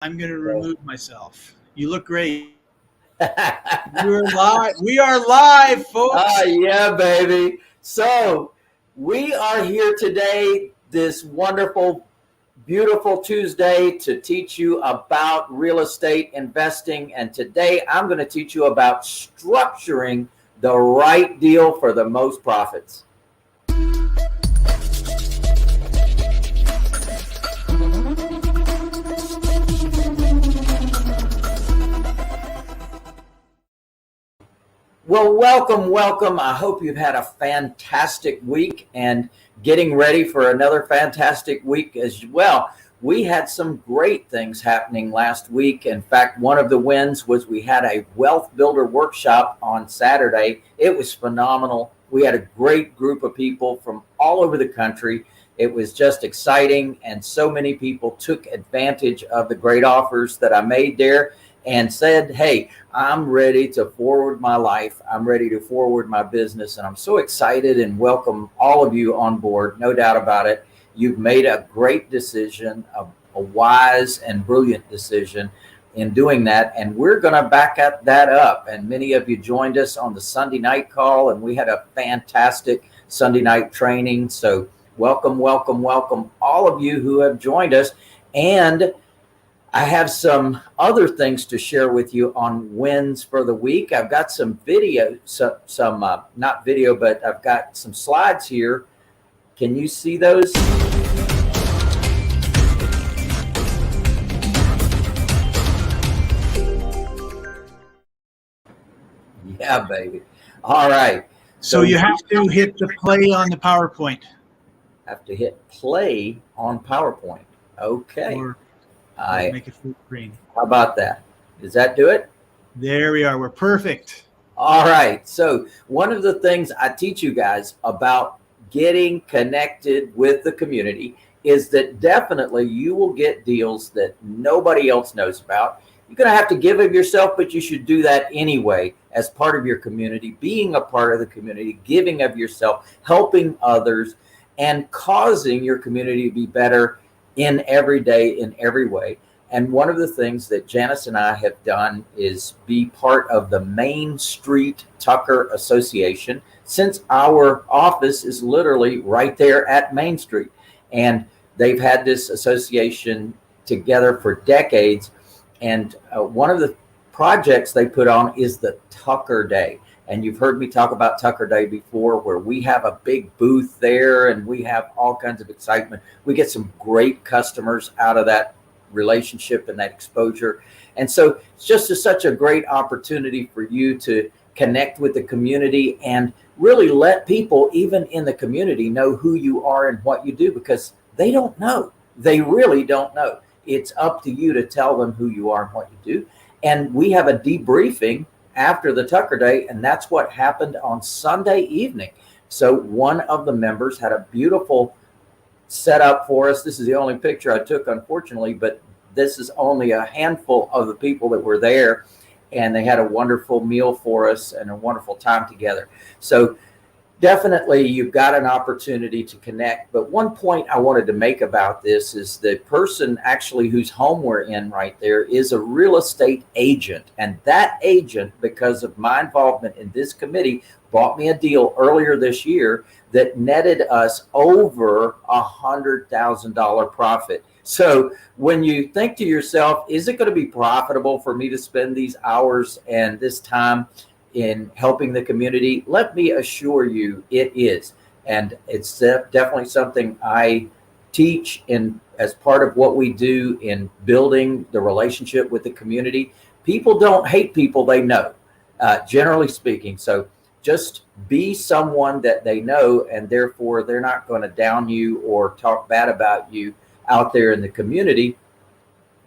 I'm going to remove myself. You look great. We're live. We are live, folks. Yeah, baby. So we are here today, this wonderful, beautiful Tuesday, to teach you about real estate investing. And today I'm going to teach you about structuring the right deal for the most profits. Well, welcome. I hope you've had a fantastic week and getting ready for another fantastic week as well. We had some great things happening last week. In fact, one of the wins was we had a wealth builder workshop on Saturday. It was phenomenal. We had a great group of people from all over the country. It was just exciting, and so many people took advantage of the great offers that I made there and said, hey, I'm ready to forward my life. I'm ready to forward my business. And I'm so excited and welcome all of you on board. No doubt about it. You've made a great decision, a wise and brilliant decision in doing that. And we're going to back that up. And many of you joined us on the Sunday night call, and we had a fantastic Sunday night training. So welcome all of you who have joined us. And I have some other things to share with you on wins for the week. I've got some video, not video, but I've got some slides here. Can you see those? Yeah, baby. All right. So you have to hit the play on the PowerPoint. Have to hit play on PowerPoint. Okay. Or make it full screen. How about that? Does that do it? There we are. We're perfect. All right. So one of the things I teach you guys about getting connected with the community is that definitely you will get deals that nobody else knows about. You're going to have to give of yourself, but you should do that anyway as part of your community, being a part of the community, giving of yourself, helping others, and causing your community to be better in every day, in every way. And one of the things that Janice and I have done is be part of the Main Street Tucker Association, since our office is literally right there at Main Street. And they've had this association together for decades. And one of the projects they put on is the Tucker Day. And you've heard me talk about Tucker Day before, where we have a big booth there and we have all kinds of excitement. We get some great customers out of that relationship and that exposure. And so it's just such a great opportunity for you to connect with the community and really let people, even in the community, know who you are and what you do, because they don't know. They really don't know. It's up to you to tell them who you are and what you do. And we have a debriefing after the Tucker Day, and that's what happened on Sunday evening. So one of the members had a beautiful setup for us. This is the only picture I took, unfortunately, but this is only a handful of the people that were there, and they had a wonderful meal for us and a wonderful time together. So definitely you've got an opportunity to connect. But one point I wanted to make about this is the person actually whose home we're in right there is a real estate agent. And that agent, because of my involvement in this committee, bought me a deal earlier this year that netted us over $100,000 profit. So when you think to yourself, is it going to be profitable for me to spend these hours and this time in helping the community? Let me assure you it is. And it's definitely something I teach in as part of what we do in building the relationship with the community. People don't hate people they know, generally speaking. So just be someone that they know, and therefore they're not going to down you or talk bad about you out there in the community,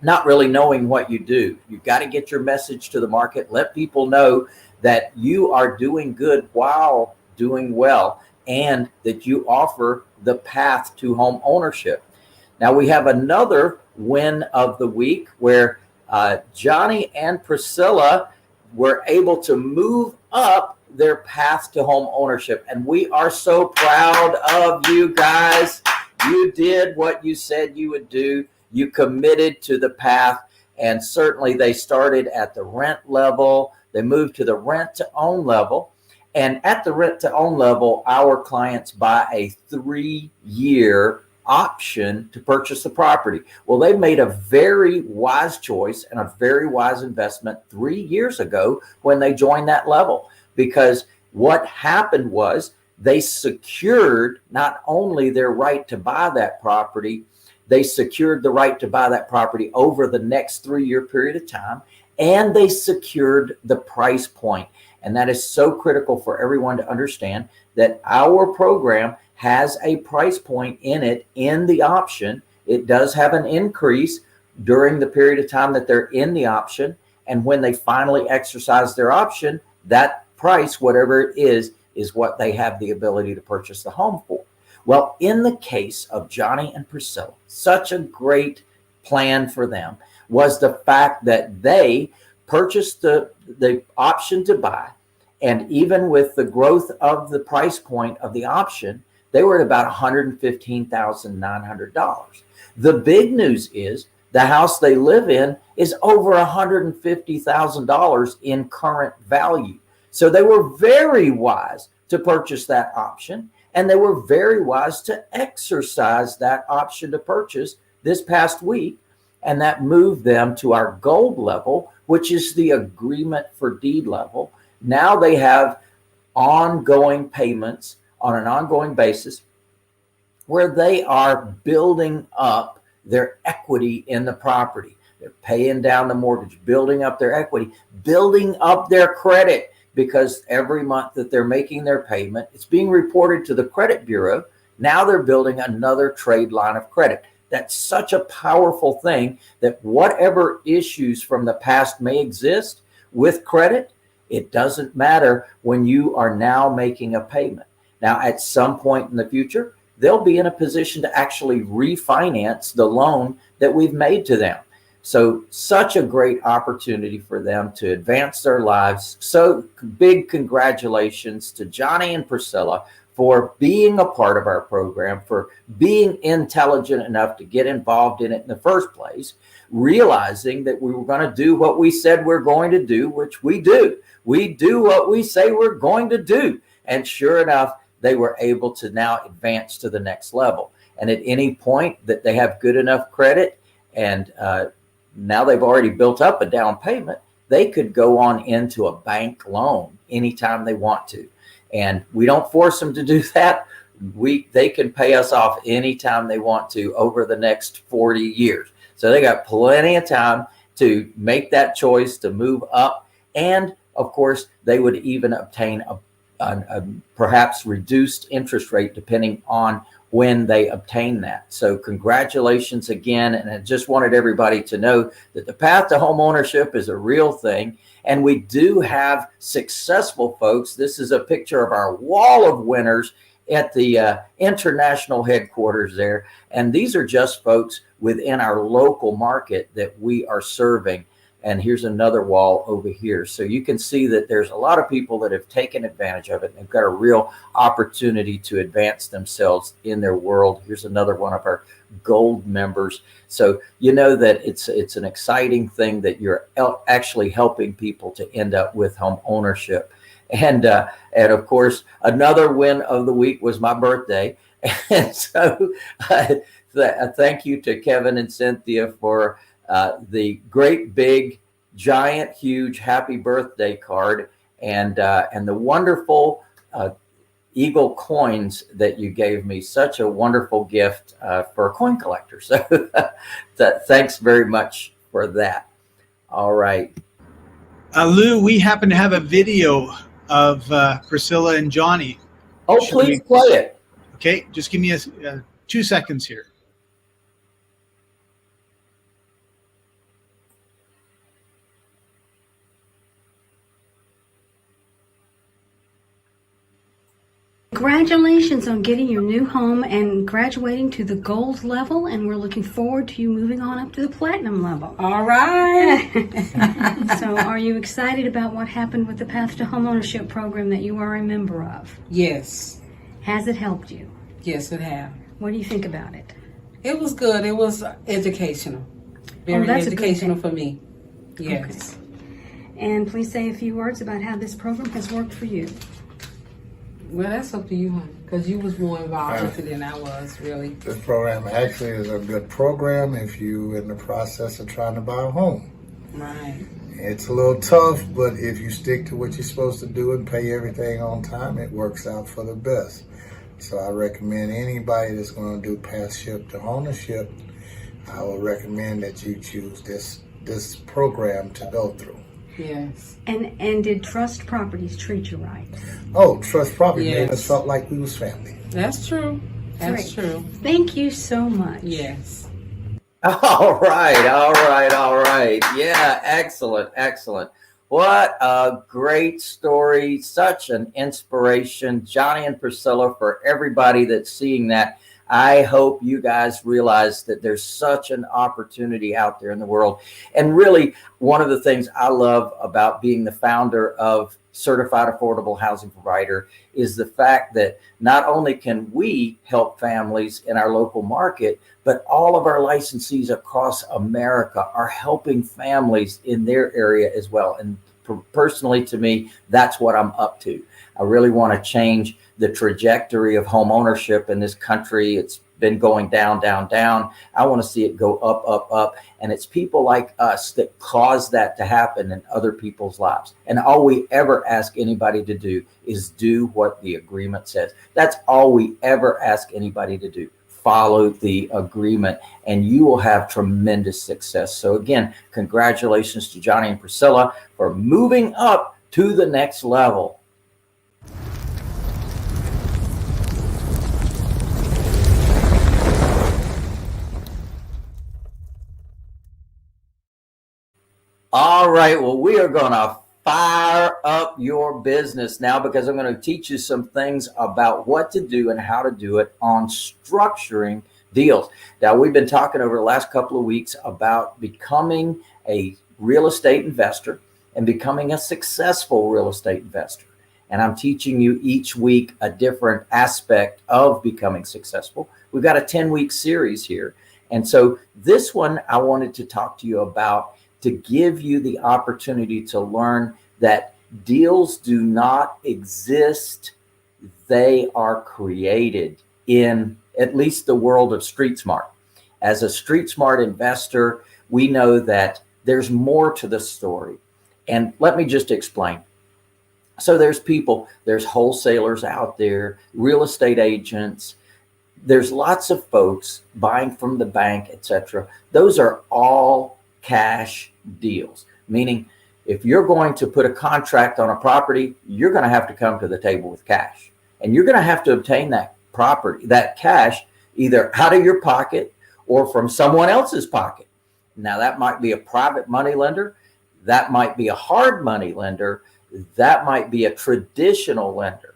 not really knowing what you do. You've got to get your message to the market. Let people know that you are doing good while doing well, and that you offer the path to home ownership. Now we have another win of the week where Johnny and Pricilla were able to move up their path to home ownership. And we are so proud of you guys. You did what you said you would do. You committed to the path. And certainly they started at the rent level. They moved to the rent to own level. And at the rent to own level, our clients buy a 3-year option to purchase the property. Well, they made a very wise choice and a very wise investment 3 years ago when they joined that level, because what happened was they secured not only their right to buy that property, they secured the right to buy that property over the next 3-year period of time, and they secured the price point. And that is so critical for everyone to understand, that our program has a price point in it in the option. It does have an increase during the period of time that they're in the option. And when they finally exercise their option, that price, whatever it is what they have the ability to purchase the home for. Well, in the case of Johnny and Pricilla, such a great plan for them was the fact that they purchased the option to buy. And even with the growth of the price point of the option, they were at about $115,900. The big news is the house they live in is over $150,000 in current value. So they were very wise to purchase that option, and they were very wise to exercise that option to purchase this past week. And that moved them to our gold level, which is the agreement for deed level. Now they have ongoing payments on an ongoing basis where they are building up their equity in the property. They're paying down the mortgage, building up their equity, building up their credit, because every month that they're making their payment, it's being reported to the credit bureau. Now they're building another trade line of credit. That's such a powerful thing, that whatever issues from the past may exist with credit, it doesn't matter when you are now making a payment. Now, at some point in the future, they'll be in a position to actually refinance the loan that we've made to them. So such a great opportunity for them to advance their lives. So big congratulations to Johnny and Pricilla for being a part of our program, for being intelligent enough to get involved in it in the first place, realizing that we were going to do what we said we're going to do, which we do. We do what we say we're going to do. And sure enough, they were able to now advance to the next level. And at any point that they have good enough credit, and now they've already built up a down payment, they could go on into a bank loan anytime they want to. And we don't force them to do that. They can pay us off anytime they want to over the next 40 years. So they got plenty of time to make that choice to move up. And of course, they would even obtain a perhaps reduced interest rate depending on when they obtain that. So congratulations again. And I just wanted everybody to know that the path to home ownership is a real thing. And we do have successful folks. This is a picture of our wall of winners at the international headquarters there. And these are just folks within our local market that we are serving. And here's another wall over here. So you can see that there's a lot of people that have taken advantage of it. And they've got a real opportunity to advance themselves in their world. Here's another one of our gold members. So you know that it's an exciting thing that you're actually helping people to end up with home ownership. And of course, another win of the week was my birthday. And so thank you to Kevin and Cynthia for the great big giant huge happy birthday card, and the wonderful Eagle coins that you gave me. Such a wonderful gift for a coin collector. So thanks very much for that. All right. Lou, we happen to have a video of Pricilla and Johnny. Oh, please play it. Okay, just give me 2 seconds here. Congratulations on getting your new home and graduating to the gold level, and we're looking forward to you moving on up to the platinum level. All right. So are you excited about what happened with the Path to Homeownership program that you are a member of? Yes. Has it helped you? Yes, it has. What do you think about it? It was good. It was educational. Very that's a good educational thing. for me. Yes. And please say a few words about how this program has worked for you. Well, that's up to you, honey, because you was more involved with it than I was, really. This program actually is a good program if you in the process of trying to buy a home. Right. It's a little tough, but if you stick to what you're supposed to do and pay everything on time, it works out for the best. So I recommend anybody that's going to do pathship to ownership, I would recommend that you choose this program to go through. Yes. And did Trust Properties treat you right? Oh, Trust Property made Yes. us felt like we was family. That's true. That's Great. true. Thank you so much. Yes. All right, all right, all right. Yeah, excellent, excellent. What a great story. Such an inspiration. Johnny and Pricilla, for everybody that's seeing that, I hope you guys realize that there's such an opportunity out there in the world. And really, one of the things I love about being the founder of Certified Affordable Housing Provider is the fact that not only can we help families in our local market, but all of our licensees across America are helping families in their area as well. And personally, to me, that's what I'm up to. I really want to change the trajectory of home ownership in this country. It's been going down, down, down. I want to see it go up, up, up. And it's people like us that cause that to happen in other people's lives. And all we ever ask anybody to do is do what the agreement says. That's all we ever ask anybody to do. Follow the agreement, and you will have tremendous success. So again, congratulations to Johnny and Pricilla for moving up to the next level. All right, well, we are going to fire up your business now, because I'm going to teach you some things about what to do and how to do it on structuring deals. Now, we've been talking over the last couple of weeks about becoming a real estate investor and becoming a successful real estate investor. And I'm teaching you each week a different aspect of becoming successful. We've got a 10-week series here. And so this one, I wanted to talk to you about to give you the opportunity to learn that deals do not exist. They are created in at least the world of street smart. As a street smart investor, we know that there's more to the story. And let me just explain. So there's people, there's wholesalers out there, real estate agents, there's lots of folks buying from the bank, etc. Those are all cash deals, meaning if you're going to put a contract on a property, you're going to have to come to the table with cash, and you're going to have to obtain that property, that cash, either out of your pocket or from someone else's pocket. Now, that might be a private money lender, that might be a hard money lender, that might be a traditional lender.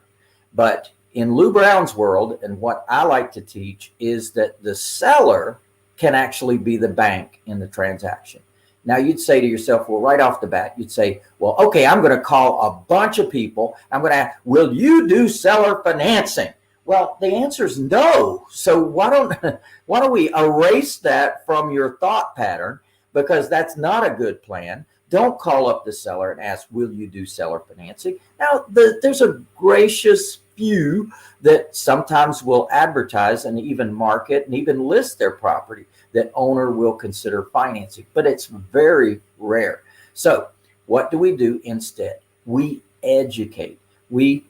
But in Lou Brown's world, and what I like to teach, is that the seller can actually be the bank in the transaction. Now, you'd say to yourself, well, right off the bat, you'd say, well, okay, I'm going to call a bunch of people. I'm going to ask, will you do seller financing? Well, the answer is no. So why don't we erase that from your thought pattern, because that's not a good plan. Don't call up the seller and ask, will you do seller financing? Now, there's a gracious few that sometimes will advertise and even market and even list their property that owner will consider financing, but it's very rare. So what do we do instead? We educate. We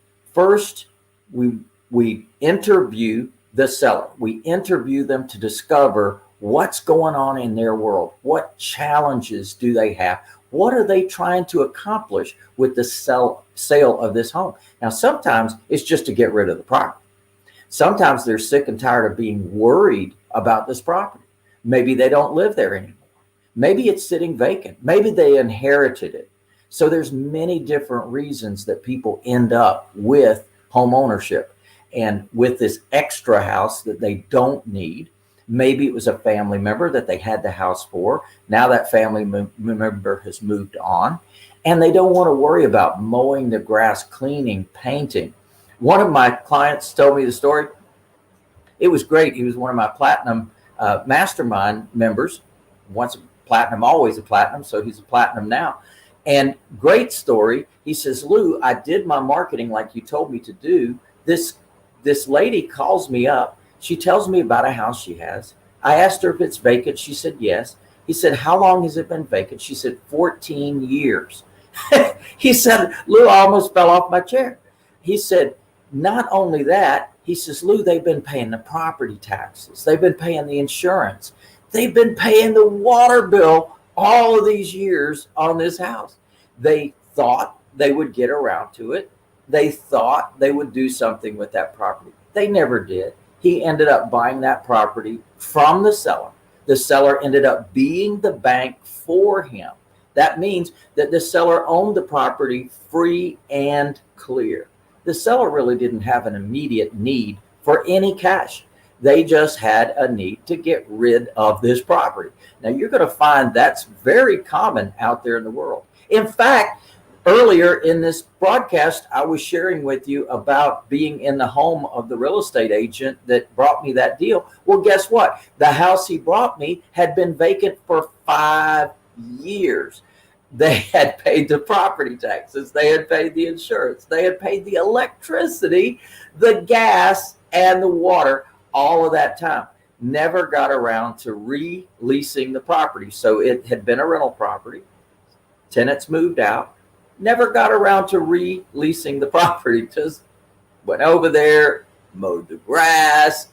interview the seller. We interview them to discover what's going on in their world. What challenges do they have? What are they trying to accomplish with the sale of this home? Now, sometimes it's just to get rid of the property. Sometimes they're sick and tired of being worried about this property. Maybe they don't live there anymore. Maybe it's sitting vacant. Maybe they inherited it. So there's many different reasons that people end up with home ownership and with this extra house that they don't need. Maybe it was a family member that they had the house for. Now that family member has moved on, and they don't want to worry about mowing the grass, cleaning, painting. One of my clients told me the story. It was great. He was one of my platinum mastermind members, once a platinum, always a platinum. So he's a platinum now. And great story. He says, Lou, I did my marketing like you told me to do. This lady calls me up. She tells me about a house she has. I asked her if it's vacant. She said yes. He said, how long has it been vacant? She said, 14 years. He said, Lou, I almost fell off my chair. He said, not only that, he says, Lou, they've been paying the property taxes. They've been paying the insurance. They've been paying the water bill all of these years on this house. They thought they would get around to it. They thought they would do something with that property. They never did. He ended up buying that property from the seller. The seller ended up being the bank for him. That means that the seller owned the property free and clear. The seller really didn't have an immediate need for any cash. They just had a need to get rid of this property. Now, you're going to find that's very common out there in the world. In fact, earlier in this broadcast, I was sharing with you about being in the home of the real estate agent that brought me that deal. Well, guess what? The house he brought me had been vacant for 5 years. They had paid the property taxes. They had paid the insurance. They had paid the electricity, the gas, and the water all of that time. Never got around to releasing the property. So it had been a rental property. Tenants moved out. Never got around to releasing the property. Just went over there, mowed the grass.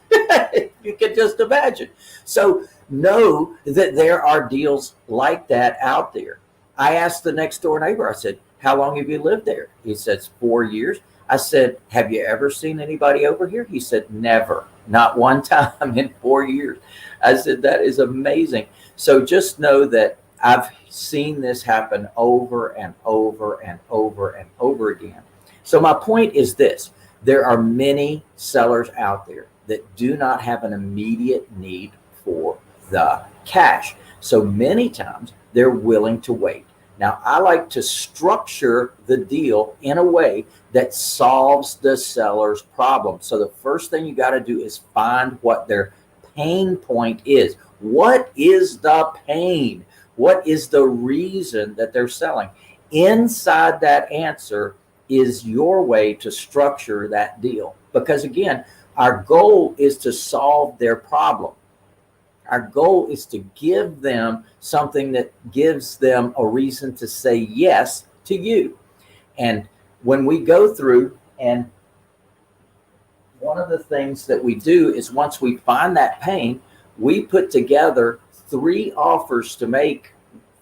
You can just imagine. So know that there are deals like that out there. I asked the next door neighbor, I said, how long have you lived there? He says, 4 years. I said, have you ever seen anybody over here? He said, never, not one time in 4 years. I said, that is amazing. So just know that I've seen this happen over and over and over and over again. So my point is this: there are many sellers out there that do not have an immediate need for the cash. So many times they're willing to wait. Now, I like to structure the deal in a way that solves the seller's problem. So the first thing you got to do is find what their pain point is. What is the pain? What is the reason that they're selling? Inside that answer is your way to structure that deal. Because again, our goal is to solve their problem. Our goal is to give them something that gives them a reason to say yes to you. And when we go through, and one of the things that we do is once we find that pain, we put together 3 offers to make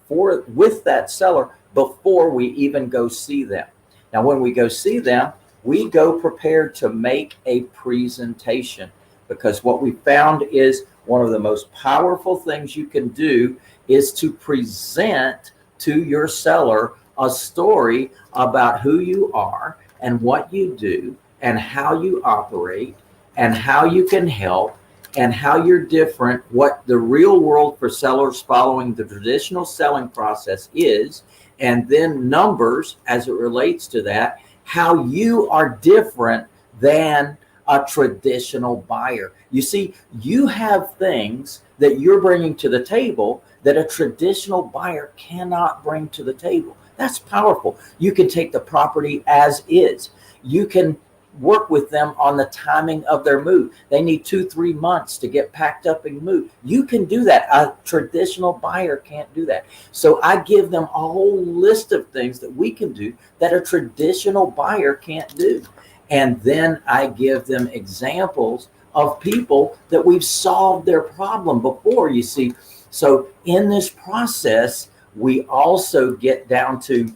with that seller before we even go see them. Now, when we go see them, we go prepared to make a presentation, because what we found is one of the most powerful things you can do is to present to your seller a story about who you are and what you do and how you operate and how you can help and how you're different, what the real world for sellers following the traditional selling process is, and then numbers as it relates to that, how you are different than a traditional buyer. You see, you have things that you're bringing to the table that a traditional buyer cannot bring to the table. That's powerful. You can take the property as is. You can work with them on the timing of their move. They need 2-3 months to get packed up and move. You can do that. A traditional buyer can't do that. So I give them a whole list of things that we can do that a traditional buyer can't do. And then I give them examples of people that we've solved their problem before, you see. So in this process, we also get down to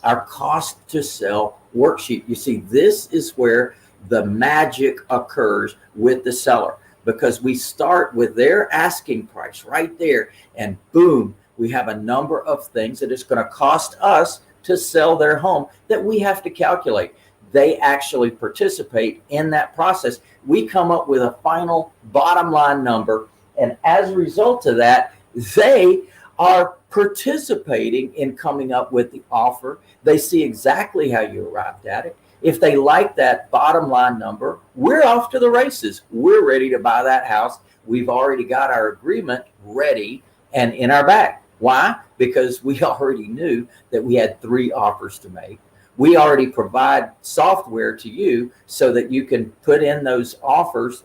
our cost to sell worksheet. You see, this is where the magic occurs with the seller, because we start with their asking price right there, and boom, we have a number of things that it's going to cost us to sell their home that we have to calculate. They actually participate in that process. We come up with a final bottom line number, and as a result of that, they are participating in coming up with the offer. They see exactly how you arrived at it. If they like that bottom line number, we're off to the races. We're ready to buy that house. We've already got our agreement ready and in our bag. Why? Because we already knew that we had 3 offers to make. We already provide software to you so that you can put in those offers,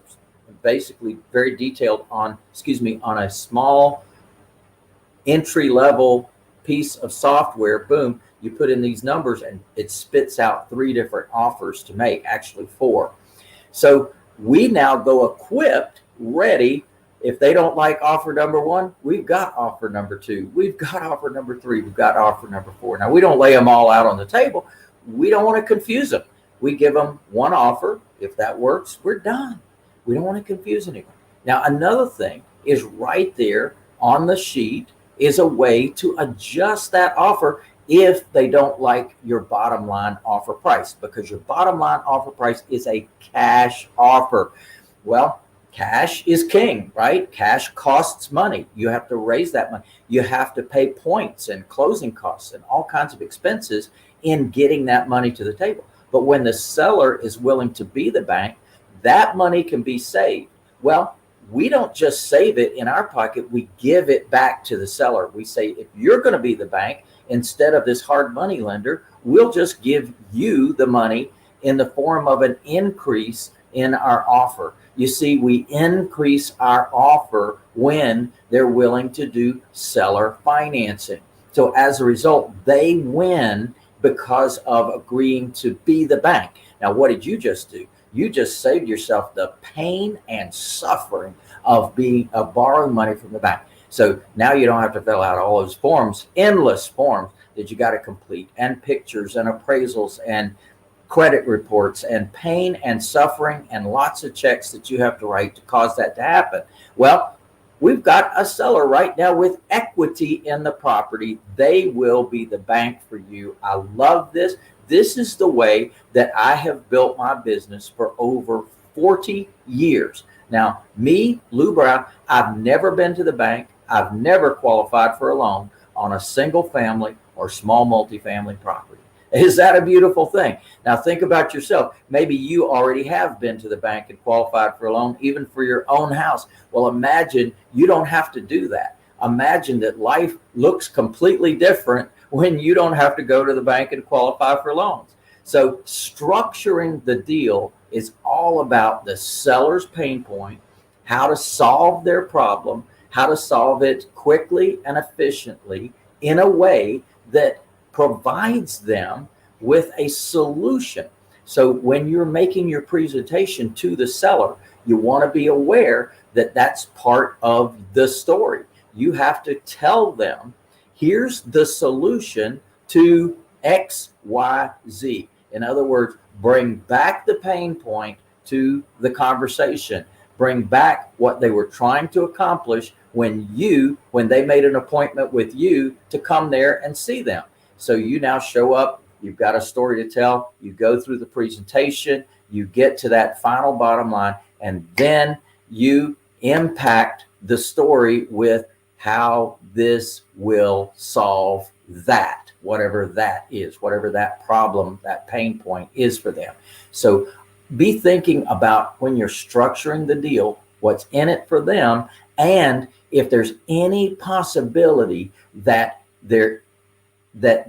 basically very detailed on a small entry level piece of software. Boom, you put in these numbers and it spits out 3 different offers to make, actually 4. So we now go equipped, ready. If they don't like offer number 1, we've got offer number 2. We've got offer number 3. We've got offer number 4. Now, we don't lay them all out on the table. We don't want to confuse them. We give them one offer. If that works, we're done. We don't want to confuse anyone. Now, another thing is right there on the sheet is a way to adjust that offer if they don't like your bottom line offer price, because your bottom line offer price is a cash offer. Well, cash is king, right? Cash costs money. You have to raise that money. You have to pay points and closing costs and all kinds of expenses in getting that money to the table. But when the seller is willing to be the bank, that money can be saved. Well, we don't just save it in our pocket. We give it back to the seller. We say, if you're going to be the bank, instead of this hard money lender, we'll just give you the money in the form of an increase in our offer. You see, we increase our offer when they're willing to do seller financing. So as a result, they win because of agreeing to be the bank. Now, what did you just do? You just saved yourself the pain and suffering of borrowing money from the bank. So now you don't have to fill out all those forms, endless forms that you got to complete, and pictures and appraisals and credit reports and pain and suffering and lots of checks that you have to write to cause that to happen. Well, we've got a seller right now with equity in the property. They will be the bank for you. I love this. This is the way that I have built my business for over 40 years. Now, me, Lou Brown, I've never been to the bank. I've never qualified for a loan on a single family or small multifamily property. Is that a beautiful thing? Now think about yourself. Maybe you already have been to the bank and qualified for a loan, even for your own house. Well, imagine you don't have to do that. Imagine that life looks completely different when you don't have to go to the bank and qualify for loans. So structuring the deal is all about the seller's pain point, how to solve their problem, how to solve it quickly and efficiently in a way that provides them with a solution. So when you're making your presentation to the seller, you want to be aware that that's part of the story. You have to tell them, here's the solution to X, Y, Z. In other words, bring back the pain point to the conversation. Bring back what they were trying to accomplish when they made an appointment with you to come there and see them. So you now show up, you've got a story to tell, you go through the presentation, you get to that final bottom line, and then you impact the story with how this will solve that, whatever that is, whatever that problem, that pain point is for them. So be thinking about, when you're structuring the deal, what's in it for them, and if there's any possibility that the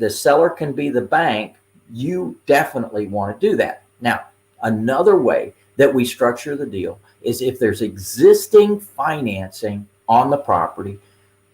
seller can be the bank, you definitely want to do that. Now, another way that we structure the deal is if there's existing financing on the property,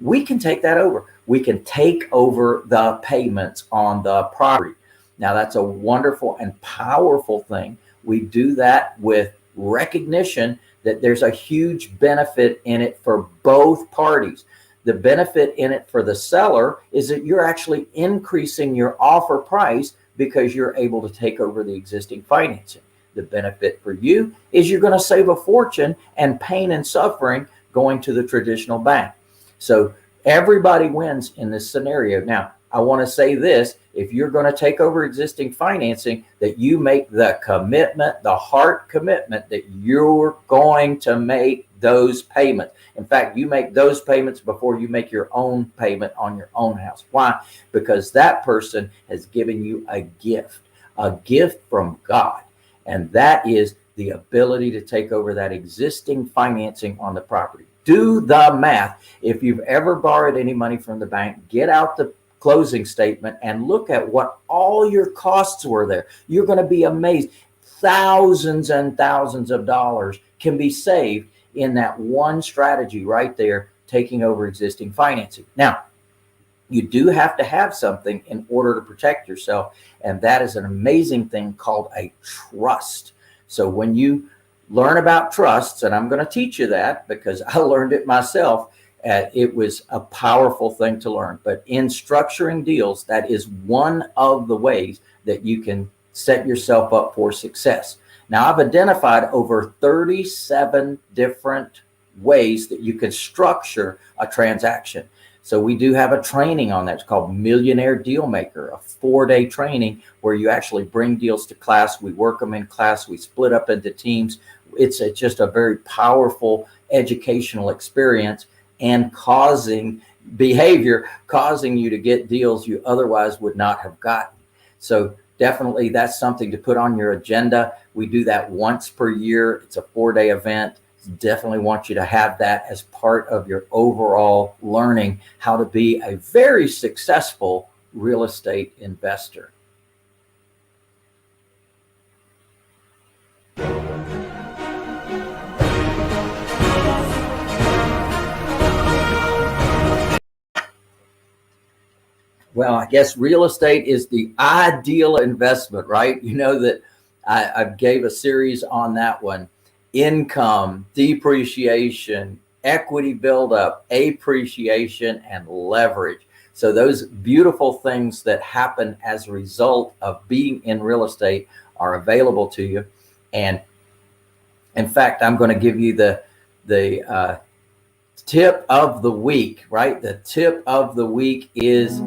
we can take that over. We can take over the payments on the property. Now, that's a wonderful and powerful thing. We do that with recognition that there's a huge benefit in it for both parties. The benefit in it for the seller is that you're actually increasing your offer price because you're able to take over the existing financing. The benefit for you is you're going to save a fortune and pain and suffering going to the traditional bank. So everybody wins in this scenario. Now, I want to say this: if you're going to take over existing financing, that you make the commitment, the heart commitment, that you're going to make those payments. In fact, you make those payments before you make your own payment on your own house. Why? Because that person has given you a gift from God. And that is the ability to take over that existing financing on the property. Do the math. If you've ever borrowed any money from the bank, get out the closing statement and look at what all your costs were there. You're going to be amazed. Thousands and thousands of dollars can be saved in that one strategy right there, taking over existing financing. Now, you do have to have something in order to protect yourself, and that is an amazing thing called a trust. So when you learn about trusts, and I'm going to teach you that because I learned it myself, it was a powerful thing to learn. But in structuring deals, that is one of the ways that you can set yourself up for success. Now, I've identified over 37 different ways that you can structure a transaction. So we do have a training on that. It's called Millionaire Deal Maker, a 4-day training where you actually bring deals to class. We work them in class. We split up into teams. It's just a very powerful educational experience, and causing you to get deals you otherwise would not have gotten. So definitely that's something to put on your agenda. We do that once per year. It's a 4-day event. Definitely want you to have that as part of your overall learning how to be a very successful real estate investor. Well, I guess real estate is the ideal investment, right? You know that I gave a series on that one. Income, depreciation, equity buildup, appreciation, and leverage. So those beautiful things that happen as a result of being in real estate are available to you. And in fact, I'm going to give you the tip of the week, right? The tip of the week is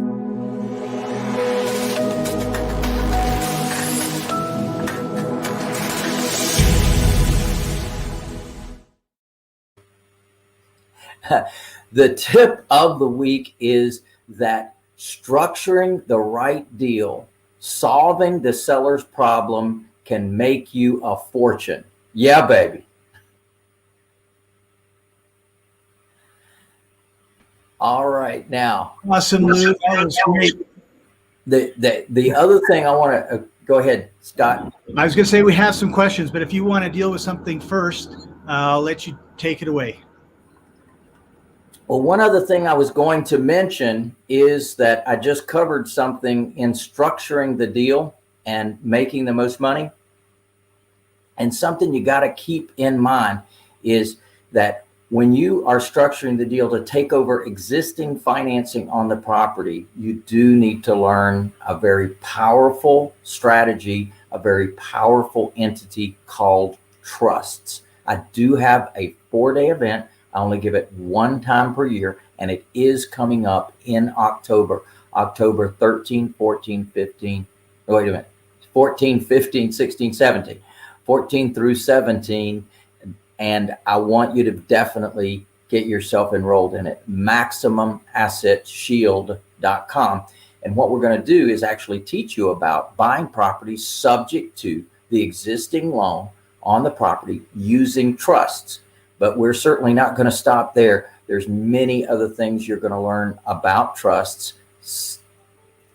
the tip of the week is that structuring the right deal, solving the seller's problem can make you a fortune. Yeah, baby. All right, now. Awesome, Lou. That was great. The other thing I want to go ahead, Scott. I was going to say we have some questions, but if you want to deal with something first, I'll let you take it away. Well, one other thing I was going to mention is that I just covered something in structuring the deal and making the most money. And something you got to keep in mind is that when you are structuring the deal to take over existing financing on the property, you do need to learn a very powerful strategy, a very powerful entity called trusts. I do have a 4-day event. I only give it one time per year, and it is coming up in October 13, 14, 15. Wait a minute, 14, 15, 16, 17, 14 through 17. And I want you to definitely get yourself enrolled in it. MaximumAssetShield.com. And what we're going to do is actually teach you about buying properties subject to the existing loan on the property using trusts. But we're certainly not going to stop there. There's many other things you're going to learn about trusts.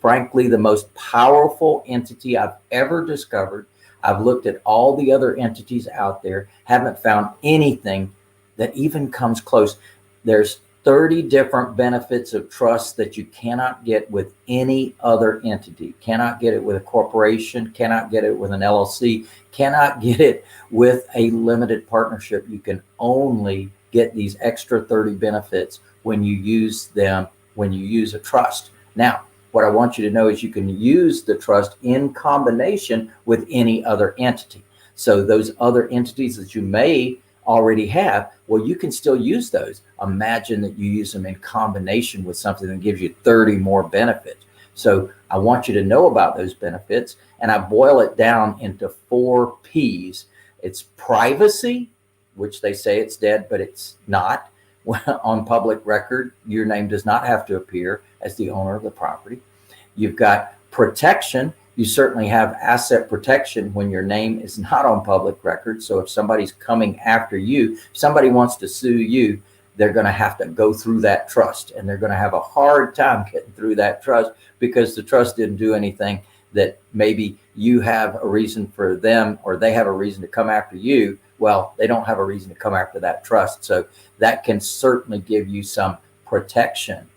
Frankly, the most powerful entity I've ever discovered. I've looked at all the other entities out there, haven't found anything that even comes close. There's 30 different benefits of trust that you cannot get with any other entity. Cannot get it with a corporation, cannot get it with an LLC, cannot get it with a limited partnership. You can only get these extra 30 benefits when you use them, when you use a trust. Now, what I want you to know is you can use the trust in combination with any other entity. So those other entities that you may already have, well, you can still use those. Imagine that you use them in combination with something that gives you 30 more benefits. So I want you to know about those benefits, and I boil it down into 4 P's. It's privacy, which they say it's dead, but it's not. On public record, your name does not have to appear as the owner of the property. You've got protection. You certainly have asset protection when your name is not on public record. So if somebody's coming after you, if somebody wants to sue you, they're going to have to go through that trust, and they're going to have a hard time getting through that trust because the trust didn't do anything that maybe you have a reason for them or they have a reason to come after you. Well, they don't have a reason to come after that trust. So that can certainly give you some protection.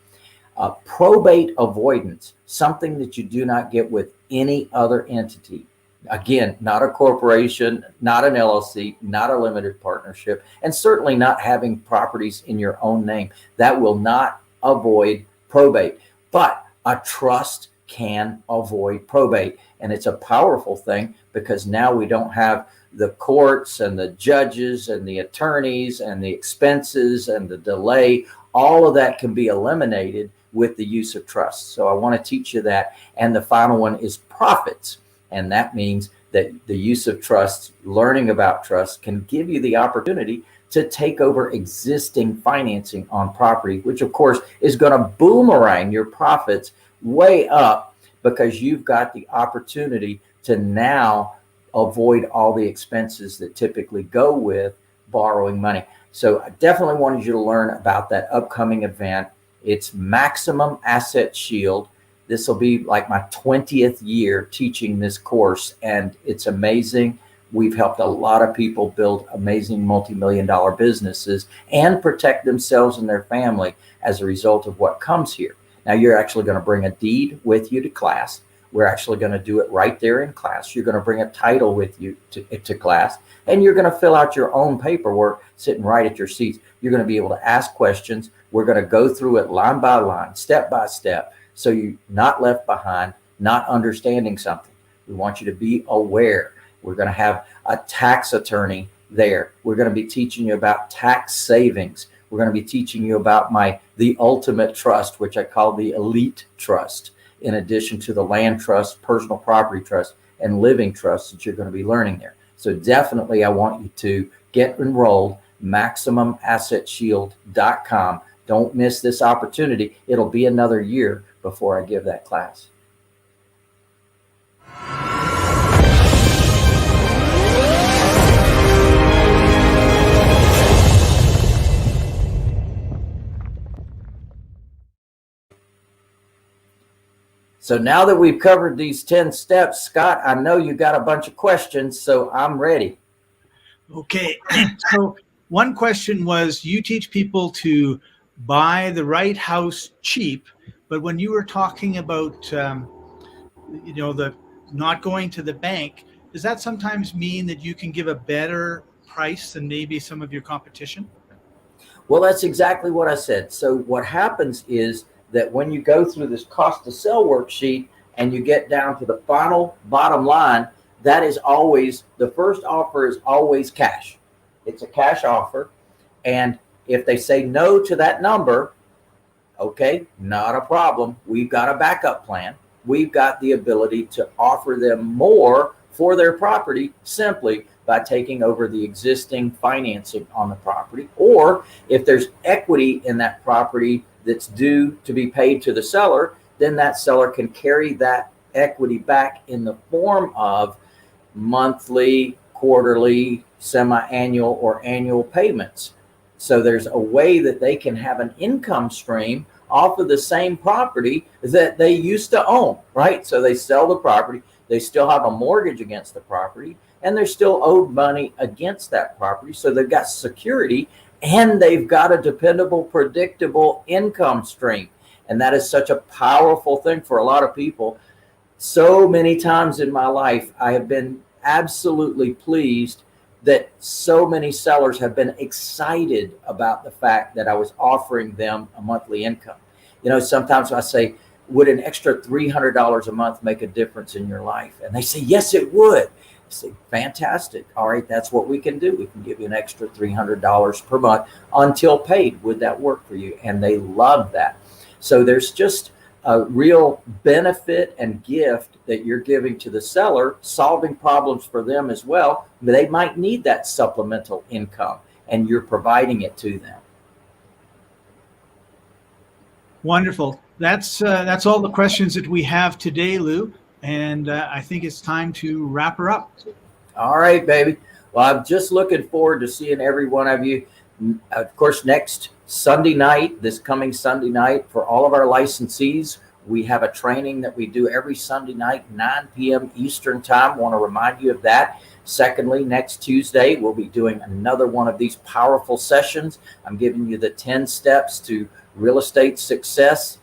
Probate avoidance, something that you do not get with any other entity. Again, not a corporation, not an LLC, not a limited partnership, and certainly not having properties in your own name. That will not avoid probate, but a trust can avoid probate. And it's a powerful thing because now we don't have the courts and the judges and the attorneys and the expenses and the delay. All of that can be eliminated with the use of trust. So I want to teach you that. And the final one is profits. And that means that the use of trust, learning about trust, can give you the opportunity to take over existing financing on property, which of course is going to boomerang your profits way up because you've got the opportunity to now avoid all the expenses that typically go with borrowing money. So I definitely wanted you to learn about that upcoming event. It's Maximum Asset Shield. This will be like my 20th year teaching this course, and it's amazing. We've helped a lot of people build amazing multi-million-dollar businesses and protect themselves and their family as a result of what comes here. Now, you're actually going to bring a deed with you to class. We're actually going to do it right there in class. You're going to bring a title with you to class, and you're going to fill out your own paperwork sitting right at your seats. You're going to be able to ask questions. We're going to go through it line by line, step by step, so you're not left behind, not understanding something. We want you to be aware. We're going to have a tax attorney there. We're going to be teaching you about tax savings. We're going to be teaching you about the ultimate trust, which I call the elite trust, in addition to the land trust, personal property trust, and living trust that you're going to be learning there. So definitely I want you to get enrolled, MaximumAssetShield.com. Don't miss this opportunity. It'll be another year before I give that class. So now that we've covered these 10 steps, Scott, I know you got a bunch of questions, so I'm ready. Okay. So one question was, you teach people to buy the right house cheap, but when you were talking about, the not going to the bank, does that sometimes mean that you can give a better price than maybe some of your competition? Well, that's exactly what I said. So what happens is that when you go through this cost to sell worksheet and you get down to the final bottom line, that is always, the first offer is always cash. It's a cash offer. And if they say no to that number, okay, not a problem. We've got a backup plan. We've got the ability to offer them more for their property simply by taking over the existing financing on the property. Or if there's equity in that property that's due to be paid to the seller, then that seller can carry that equity back in the form of monthly, quarterly, semi-annual, or annual payments. So there's a way that they can have an income stream off of the same property that they used to own, right? So they sell the property, they still have a mortgage against the property, and they're still owed money against that property. So they've got security and they've got a dependable, predictable income stream. And that is such a powerful thing for a lot of people. So many times in my life, I have been absolutely pleased that so many sellers have been excited about the fact that I was offering them a monthly income. Sometimes I say, would an extra $300 a month make a difference in your life? And they say, yes, it would. I say, fantastic. All right, that's what we can do. We can give you an extra $300 per month until paid. Would that work for you? And they love that. So there's just a real benefit and gift that you're giving to the seller, solving problems for them as well. They might need that supplemental income, and you're providing it to them. Wonderful. That's all the questions that we have today, Lou. And I think it's time to wrap her up. All right, baby. Well, I'm just looking forward to seeing every one of you Of course, next Sunday night, this coming Sunday night, for all of our licensees, we have a training that we do every Sunday night, 9 p.m. Eastern time. Want to remind you of that. Secondly, next Tuesday, we'll be doing another one of these powerful sessions. I'm giving you the 10 steps to real estate success.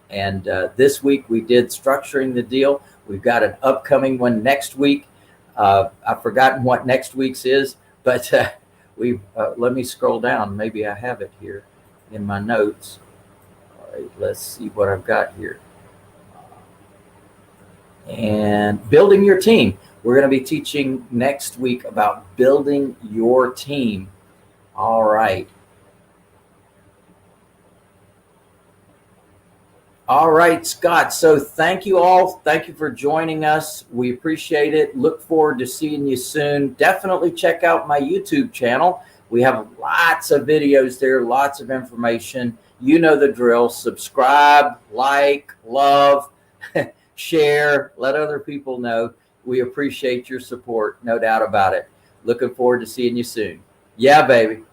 And this week we did structuring the deal. We've got an upcoming one next week. I've forgotten what next week's is, but let me scroll down. Maybe I have it here in my notes. All right, let's see what I've got here. And building your team. We're going to be teaching next week about building your team. All right. All right, Scott. So thank you all. Thank you for joining us. We appreciate it. Look forward to seeing you soon. Definitely check out my YouTube channel. We have lots of videos there, lots of information. You know the drill. Subscribe, like, love, share, let other people know. We appreciate your support, no doubt about it. Looking forward to seeing you soon. Yeah, baby.